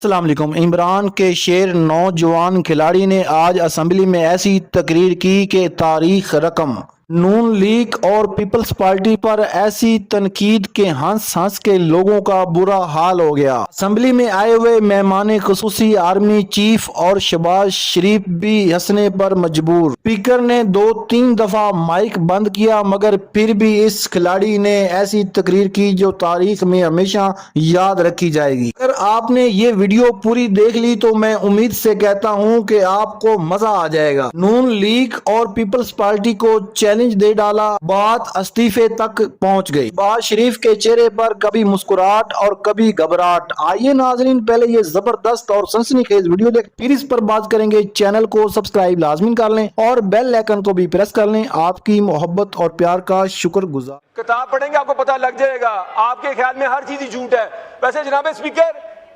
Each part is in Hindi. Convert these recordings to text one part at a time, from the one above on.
अस्सलाम वालेकुम। इमरान के शेर नौजवान खिलाड़ी ने आज असेंबली में ऐसी तकरीर की कि तारीख रकम। नून लीग और पीपल्स पार्टी पर ऐसी तनकीद के हंस हंस के लोगों का बुरा हाल हो गया। असेंबली में आए हुए मेहमान खुसूसी आर्मी चीफ और शहबाज शरीफ भी हंसने पर मजबूर। स्पीकर ने 2-3 दफा माइक बंद किया मगर फिर भी इस खिलाड़ी ने ऐसी तकरीर की जो तारीख में हमेशा याद रखी जाएगी। अगर आपने ये वीडियो पूरी देख ली तो मैं उम्मीद से कहता हूँ कि आपको मजा आ जाएगा। नून लीग और पीपल्स पार्टी को चैलेंज दे डाला, बात इस्तीफे तक पहुंच गई। शहबाज शरीफ के चेहरे पर कभी मुस्कुराहट और कभी घबराहट। आइए नाजरीन, पहले ये जबरदस्त और सनसनीखेज वीडियो देख, फिर इस पर बात करेंगे। चैनल को सब्सक्राइब लाजमी कर लें और बेल आइकन को भी प्रेस कर लें। आपकी मोहब्बत और प्यार का शुक्रगुजार। किताब पढ़ेंगे आपको पता लग जाएगा। आपके ख्याल में हर चीज ही झूठ है। वैसे जनाब स्पीकर,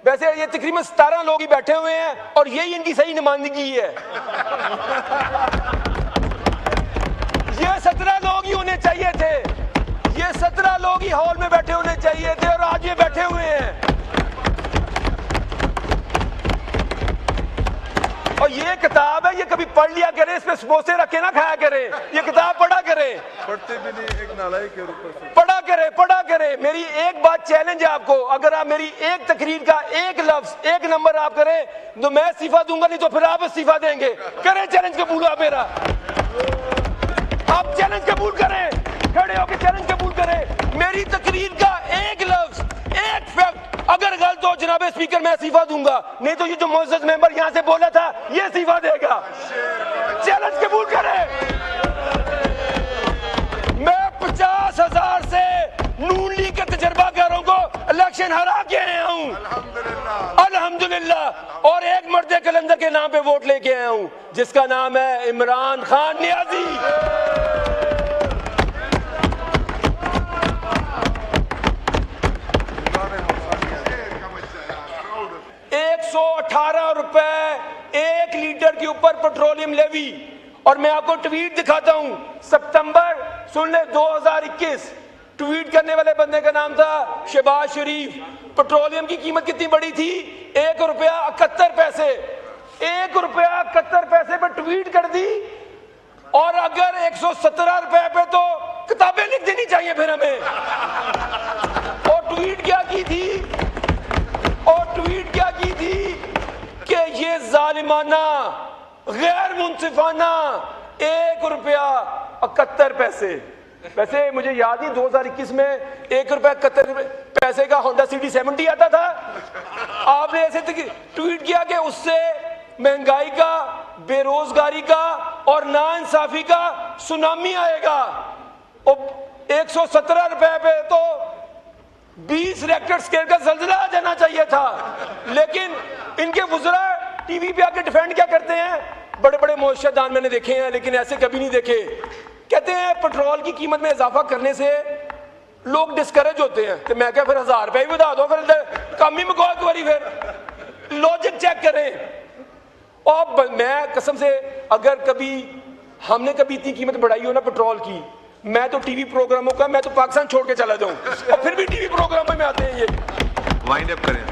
वैसे ये तकरीबन 17 लोग ही बैठे हुए हैं और यही इनकी सही नुमाइंदगी है। ये 17 लोग ही होने चाहिए थे। ये 17 लोग ही हॉल में बैठे होने चाहिए थे और आज ये बैठे हुए हैं। और ये किताब है, ये कभी पढ़ लिया करें, इस पे समोसे रखे ना खाया करें। ये किताब पढ़ा करें। पढ़ते भी नहीं, एक नालायक के ऊपर से पढ़ा करें। मेरी एक बात चैलेंज है आपको, अगर आप मेरी एक तकरीर का एक लफ्ज एक नंबर आप करें तो मैं इस्तीफा दूंगा, नहीं तो फिर आप इस्तीफा देंगे। करें चैलेंज कबूल आप मेरा। आप चैलेंज कबूल करें, खड़े होकर चैलेंज कबूल करें। मेरी तकरीर का एक लफ्ज एक फैक्ट अगर गलत हो जनाब स्पीकर मैं इस्तीफा दूंगा, नहीं तो ये जो मुअज़्ज़ज़ मेंबर यहां से बोला था ये इस्तीफा देगा। चैलेंज कबूल करें। मैं 50,000 से नून लीग के तजर्बाकारों को इलेक्शन हरा के आया हूं अल्हम्दुलिल्लाह, और एक मर्द कलंदर के नाम पे वोट लेके आया हूं जिसका नाम है इमरान खान नियाजी। 118 रुपए 1 लीटर के ऊपर पेट्रोलियम लेवी। और मैं आपको ट्वीट दिखाता हूं, सितंबर सुन ले 2021, ट्वीट करने वाले बंदे का नाम था शहबाज शरीफ। पेट्रोलियम की कीमत कितनी बड़ी थी? 1 रुपया 71 पैसे। 1 रुपया 71 पैसे पे ट्वीट कर दी। और अगर 117 रुपए पे तो किताबें लिख देनी चाहिए फिर हमें। और ट्वीट क्या की थी कि ये जालिमाना गैर मुंसिफाना 1 रुपया 71 पैसे। वैसे मुझे याद ही 2021 में 1 रुपया 71 पैसे का होंडा सिटी 70 आता था। आपने ऐसे ट्वीट किया कि उससे महंगाई का, बेरोजगारी का और नाइंसाफी का सुनामी आएगा। और 117 रुपए पे तो 20 रेक्टर स्केल का ज़ल्ज़ला आ जाना चाहिए था। लेकिन इनके वुज़रा टीवी पे आके डिफेंड क्या करते हैं? बड़े बड़े मुअश्शदान मैंने देखे हैं लेकिन ऐसे कभी नहीं देखे। कहते हैं पेट्रोल की कीमत में इजाफा करने से लोग डिस्करेज होते हैं। तो मैं क्या फिर 1000 रुपए भी बता दो, फिर कम ही में एक बारी फिर लॉजिक चेक करें। और मैं कसम से, अगर कभी हमने कभी इतनी कीमत बढ़ाई हो ना पेट्रोल की, मैं तो टीवी प्रोग्रामों का, मैं तो पाकिस्तान छोड़ के चला जाऊं। और फिर भी टीवी प्रोग्रामों में आते हैं ये। वाइंड अप करें।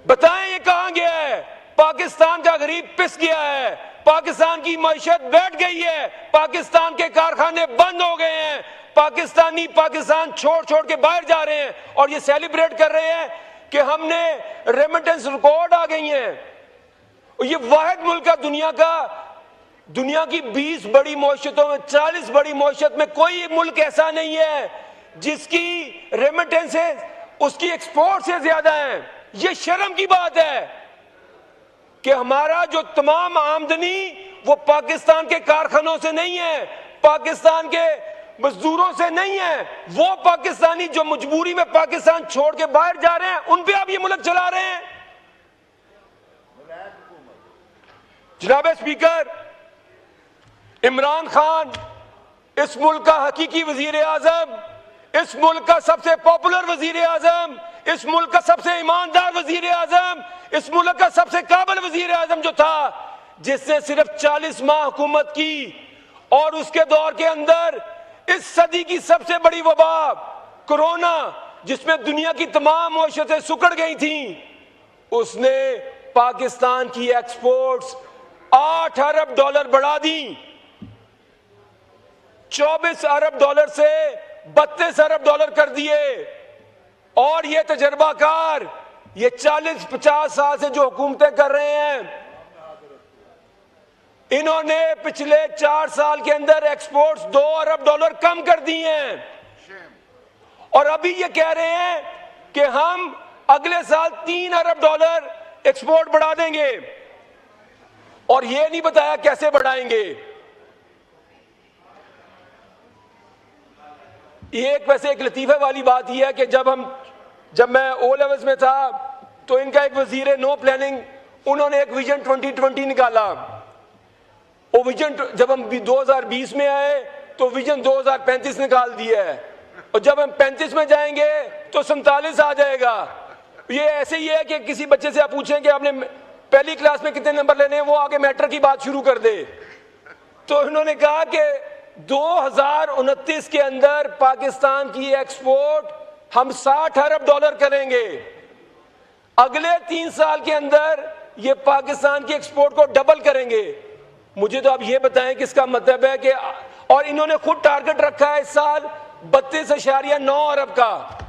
बताएं ये कहां गया है? पाकिस्तान का गरीब पिस गया है। पाकिस्तान की मईशत बैठ गई है। पाकिस्तान के कारखाने बंद हो गए हैं। पाकिस्तान छोड़ के बाहर जा रहे हैं और ये सेलिब्रेट कर रहे हैं कि हमने रेमिटेंस रिकॉर्ड आ गई हैं। ये वाहिद मुल्क का दुनिया की 20 बड़ी मईशतों में, 40 बड़ी मईशत में कोई मुल्क ऐसा नहीं है जिसकी रेमिटेंसेस उसकी एक्सपोर्ट से ज्यादा है। ये शर्म की बात है कि हमारा जो तमाम आमदनी वो पाकिस्तान के कारखानों से नहीं है, पाकिस्तान के मजदूरों से नहीं है। वो पाकिस्तानी जो मजबूरी में पाकिस्तान छोड़ के बाहर जा रहे हैं, उन पे आप ये मुल्क चला रहे हैं। जनाब स्पीकर, इमरान खान इस मुल्क का हकीकी वजीर आजम, इस मुल्क का सबसे पॉपुलर वजीर आजम, इस मुल्क का सबसे ईमानदार वजीर आजम, इस मुल्क का सबसे काबिल वजीर आजम जो था, जिसने सिर्फ 40 माह हुकूमत की और उसके दौर के अंदर इस सदी की सबसे बड़ी वबा कोरोना जिसमें दुनिया की तमाम मईशतें सुकड़ गई थी, उसने पाकिस्तान की एक्सपोर्ट्स 8 अरब डॉलर बढ़ा दी। 24 अरब डॉलर से 32 अरब डॉलर कर दिए। और ये तजर्बाकार, ये 40-50 साल से जो हुकूमतें कर रहे हैं, इन्होंने पिछले 4 साल के अंदर एक्सपोर्ट्स 2 अरब डॉलर कम कर दिए हैं। और अभी ये कह रहे हैं कि हम अगले साल 3 अरब डॉलर एक्सपोर्ट बढ़ा देंगे, और ये नहीं बताया कैसे बढ़ाएंगे। ये वैसे एक लतीफे वाली बात ही है कि जब मैं ओ लेवल्स में था तो इनका एक वजीर नो प्लानिंग, उन्होंने एक विजन 2020 निकाला। वो विजन जब हम 2020 में आए तो विजन 2035 निकाल दिया है, और जब हम 35 में जाएंगे तो 47 आ जाएगा। ये ऐसे ही है कि किसी बच्चे से आप पूछें कि आपने पहली क्लास में कितने नंबर लेने हैं, वो आगे मैट्रिक की बात शुरू कर दे। तो उन्होंने कहा कि 2029 के अंदर पाकिस्तान की एक्सपोर्ट हम 60 अरब डॉलर करेंगे। अगले 3 साल के अंदर ये पाकिस्तान की एक्सपोर्ट को डबल करेंगे। मुझे तो आप ये बताएं कि इसका मतलब है कि, और इन्होंने खुद टारगेट रखा है इस साल 32.9 अरब का।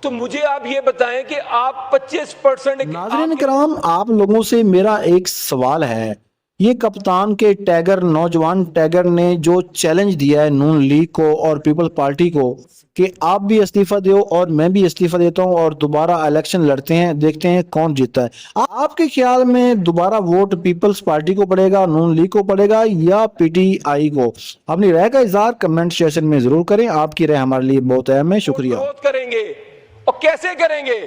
तो मुझे आप ये बताएं कि आप 25%। नाज़रीन किराम, आप लोगों से मेरा एक सवाल है। ये कप्तान के टैगर, नौजवान टैगर ने जो चैलेंज दिया है नून लीग को और पीपल्स पार्टी को कि आप भी इस्तीफा दो और मैं भी इस्तीफा देता हूं और दोबारा इलेक्शन लड़ते हैं, देखते हैं कौन जीतता है। आपके ख्याल में दोबारा वोट पीपल्स पार्टी को पड़ेगा, नून लीग को पड़ेगा या पीटीआई को? अपनी राय का इजहार कमेंट सेक्शन में जरूर करें। आपकी राय हमारे लिए बहुत अहम है। शुक्रिया। करेंगे और कैसे करेंगे,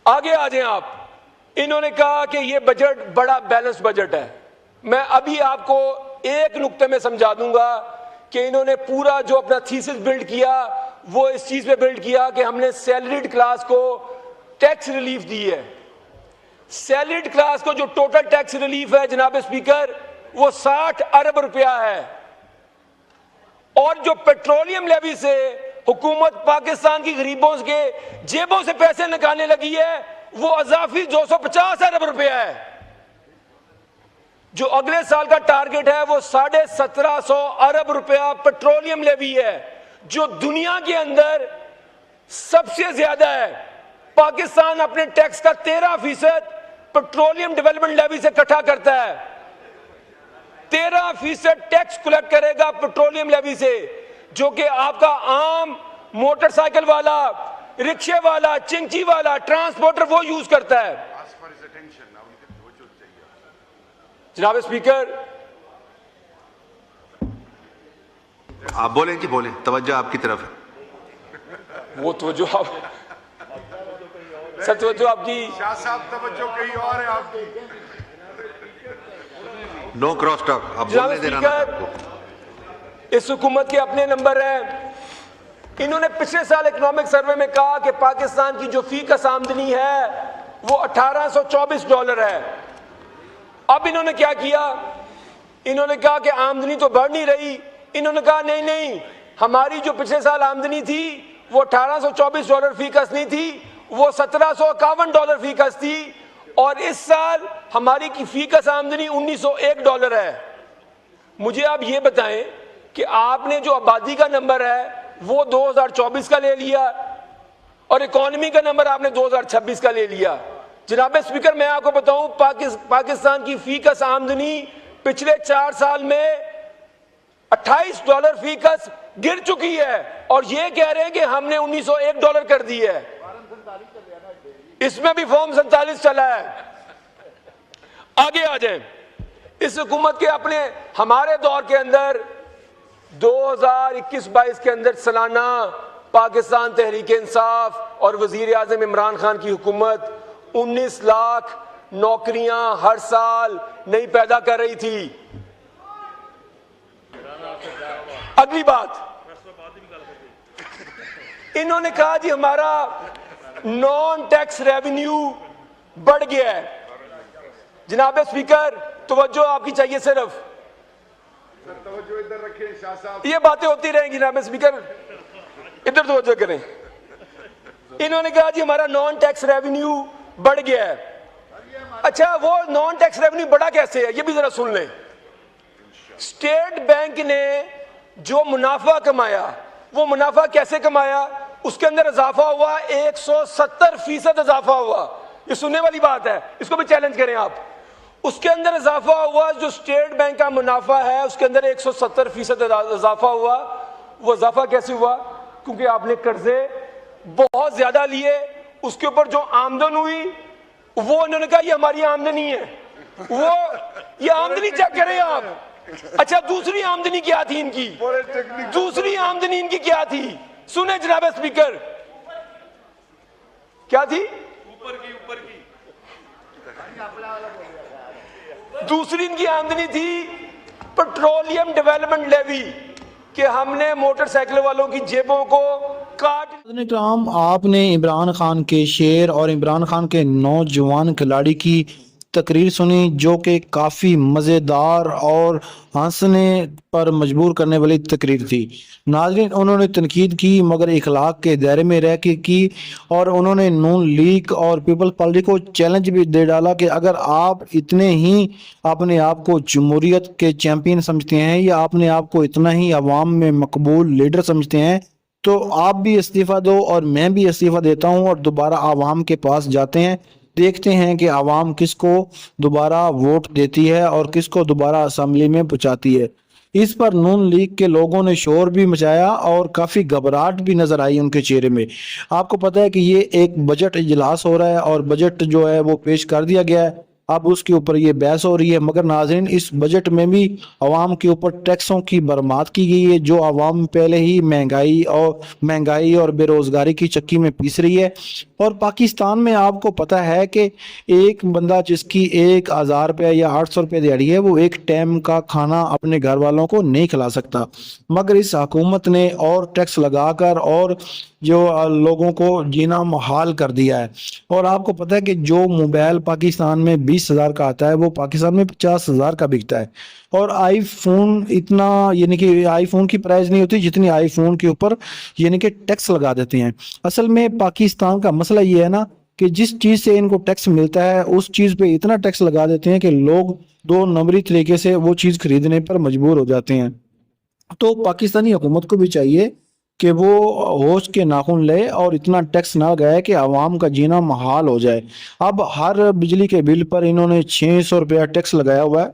आगे आ जाएं आप। इन्होंने कहा कि ये बजट बड़ा बैलेंस बजट है। मैं अभी आपको एक नुक्ते में समझा दूंगा कि इन्होंने पूरा जो अपना थीसिस बिल्ड किया वो इस चीज पे बिल्ड किया कि हमने सैलरीड क्लास को टैक्स रिलीफ दी है। सैलरीड क्लास को जो टोटल टैक्स रिलीफ है जनाब स्पीकर, वो 60 अरब रुपया है। और जो पेट्रोलियम लेवी से हुकूमत पाकिस्तान की गरीबों के जेबों से पैसे निकालने लगी है, वो अजाफी 250 अरब रुपया है। जो अगले साल का टारगेट है वो 1750 अरब रुपया पेट्रोलियम लेवी है, जो दुनिया के अंदर सबसे ज्यादा है। पाकिस्तान अपने टैक्स का 13% पेट्रोलियम डेवलपमेंट लेवी से इकट्ठा करता है। 13% टैक्स कलेक्ट करेगा पेट्रोलियम लेवी से, जो कि आपका आम मोटरसाइकिल वाला, रिक्शे वाला, चिंची वाला, ट्रांसपोर्टर वो यूज करता है। जनाब स्पीकर, आप बोलें कि बोलें, तवज्जो आपकी तरफ है। वो तवज्जो आप सच तवज्जो आपकी, शाह साहब तवज्जो कहीं और है आपकी। नो क्रॉस टॉक, आप बोलने देना ना आपको। इस हुकूमत के अपने नंबर हैं। इन्होंने पिछले साल इकोनॉमिक सर्वे में कहा कि पाकिस्तान की जो फीकस आमदनी है वो 1824 डॉलर है। अब इन्होंने क्या किया, इन्होंने कहा कि आमदनी तो बढ़ नहीं रही। इन्होंने कहा नहीं नहीं, हमारी जो पिछले साल आमदनी थी वो 1824 डॉलर फीकस नहीं थी, वो 1751 डॉलर फीकस थी। और इस साल हमारी की फीकस आमदनी 1901 डॉलर है। मुझे आप ये बताएं कि आपने जो आबादी का नंबर है वो 2024 का ले लिया और इकोनॉमी का नंबर आपने 2026 का ले लिया। जनाब स्पीकर, मैं आपको बताऊं, पाकिस्तान की फीकस आमदनी पिछले 4 साल में 28 डॉलर फीकस गिर चुकी है, और ये कह रहे हैं कि हमने 1901 डॉलर कर दी है। इसमें भी फॉर्म 47 चला है। आगे आ जाए। इस हुकूमत के अपने हमारे दौर के अंदर 2021-22 के अंदर सालाना पाकिस्तान तहरीक इंसाफ और वजीर आजम इमरान खान की हुकूमत 19 लाख नौकरियां हर साल नहीं पैदा कर रही थी। अगली बात, इन्होंने कहा जी हमारा नॉन टैक्स रेवेन्यू बढ़ गया है। जनाब स्पीकर, तवज्जो आपकी चाहिए सिर्फ। ये बातें होती रहेंगी ना स्पीकर, इधर तवज्जो करें। इन्होंने कहा जी हमारा नॉन टैक्स रेवेन्यू बढ़ गया है। अच्छा, वो नॉन टैक्स रेवेन्यू बढ़ा कैसे है, ये भी जरा सुन लें। स्टेट बैंक ने जो मुनाफा कमाया, वो मुनाफा कैसे कमाया, उसके अंदर इजाफा हुआ, 170% इजाफा हुआ। ये सुनने वाली बात है, इसको भी चैलेंज करें आप। उसके अंदर इजाफा हुआ, जो स्टेट बैंक का मुनाफा है उसके अंदर 170% इजाफा हुआ। वो इजाफा कैसे हुआ? क्योंकि आपने कर्जे बहुत ज्यादा लिए, उसके ऊपर जो आमदन हुई वो उन्होंने कहा ये हमारी आमदनी है, वो ये आमदनी चेक करें आप। अच्छा, दूसरी आमदनी क्या थी इनकी? दूसरी आमदनी इनकी क्या थी? सुने जनाब स्पीकर, क्या थी? ऊपर की दूसरी इनकी आमदनी थी पेट्रोलियम डेवलपमेंट लेवी, कि हमने मोटरसाइकिल वालों की जेबों को काट। इकराम, आपने इमरान खान के शेर और इमरान खान के नौजवान खिलाड़ी की तकरीर सुनी, जो कि काफ़ी मज़ेदार और हंसने पर मजबूर करने वाली तकरीर थी। नाज़रीन, उन्होंने तनकीद की मगर इखलाक के दायरे में रह के की, और उन्होंने नून लीग और पीपल्स पार्टी को चैलेंज भी दे डाला कि अगर आप इतने ही अपने आप को जमहूरियत के चैम्पियन समझते हैं या अपने आप को इतना ही अवाम में मकबूल लीडर समझते हैं, तो आप भी इस्तीफ़ा दो और मैं भी इस्तीफ़ा देता हूं और दोबारा आवाम के पास जाते हैं, देखते हैं कि आवाम किसको दोबारा वोट देती है और किसको दोबारा असेंबली में पहुंचाती है। इस पर नून लीग के लोगों ने शोर भी मचाया और काफ़ी घबराहट भी नज़र आई उनके चेहरे में। आपको पता है कि ये एक बजट इजलास हो रहा है और बजट जो है वो पेश कर दिया गया है, अब उसके ऊपर ये बहस हो रही है। मगर नाज़रीन, इस बजट में भी आवाम के ऊपर टैक्सों की बरमाद की गई है, जो आवाम पहले ही महंगाई और बेरोज़गारी की चक्की में पीस रही है। और पाकिस्तान में आपको पता है कि एक बंदा जिसकी 1000 रुपये या 800 रुपये दिहाड़ी है, वो एक टाइम का खाना अपने घर वालों को नहीं खिला सकता। मगर इस हुकूमत ने और टैक्स लगाकर और जो लोगों को जीना मुहाल कर दिया है। और आपको पता है कि जो मोबाइल पाकिस्तान में 20,000 का आता है, वो पाकिस्तान में 50,000 का बिकता है। और आईफोन इतना, यानी कि आईफोन की प्राइस नहीं होती जितनी आईफोन के ऊपर यानी कि टैक्स लगा देते हैं। असल में पाकिस्तान का मसला ये है ना कि जिस चीज़ से इनको टैक्स मिलता है उस चीज़ पे इतना टैक्स लगा देते हैं कि लोग 2 नंबरी तरीके से वो चीज़ खरीदने पर मजबूर हो जाते हैं। तो पाकिस्तानी हुकूमत को भी चाहिए कि वो होश के नाखून ले और इतना टैक्स ना लगाए कि आवाम का जीना मुहाल हो जाए। अब हर बिजली के बिल पर इन्होंने 600 रुपया टैक्स लगाया हुआ है,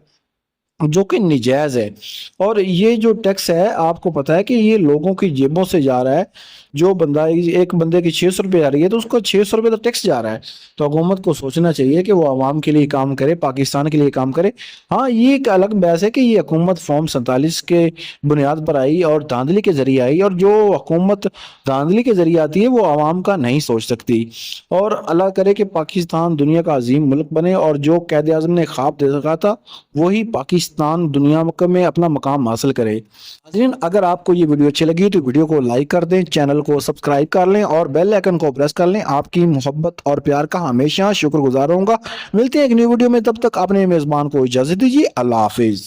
जो कि निजायज़ है। और ये जो टैक्स है, आपको पता है कि ये लोगों की जेबों से जा रहा है। जो बंदा, एक बंदे की 600 रुपये आ रही है तो उसको 600 रुपये तो टैक्स जा रहा है। तो हुकूमत को सोचना चाहिए कि वो आवाम के लिए काम करे, पाकिस्तान के लिए काम करे। हाँ, ये एक अलग बहस है कि ये हुकूमत फॉर्म 47 के बुनियाद पर आई और धांधली के जरिए आई, और जो हुकूमत धांधली के जरिए आती है वो आवाम का नहीं सोच सकती। और अल्लाह करे कि पाकिस्तान दुनिया का अजीम मुल्क बने और जो कैद आज़म ने ख्वाब दे रखा था वही पाकिस्तान दुनिया में अपना मकाम हासिल करे। नाज़रीन, अगर आपको ये वीडियो अच्छी लगी तो वीडियो को लाइक कर दें, चैनल को सब्सक्राइब कर लें और बेल आइकन को प्रेस कर लें। आपकी मोहब्बत और प्यार का हमेशा शुक्रगुजार रहूंगा। मिलते हैं एक न्यू वीडियो में, तब तक अपने मेज़बान को इजाज़त दीजिए। अल्लाह हाफिज़।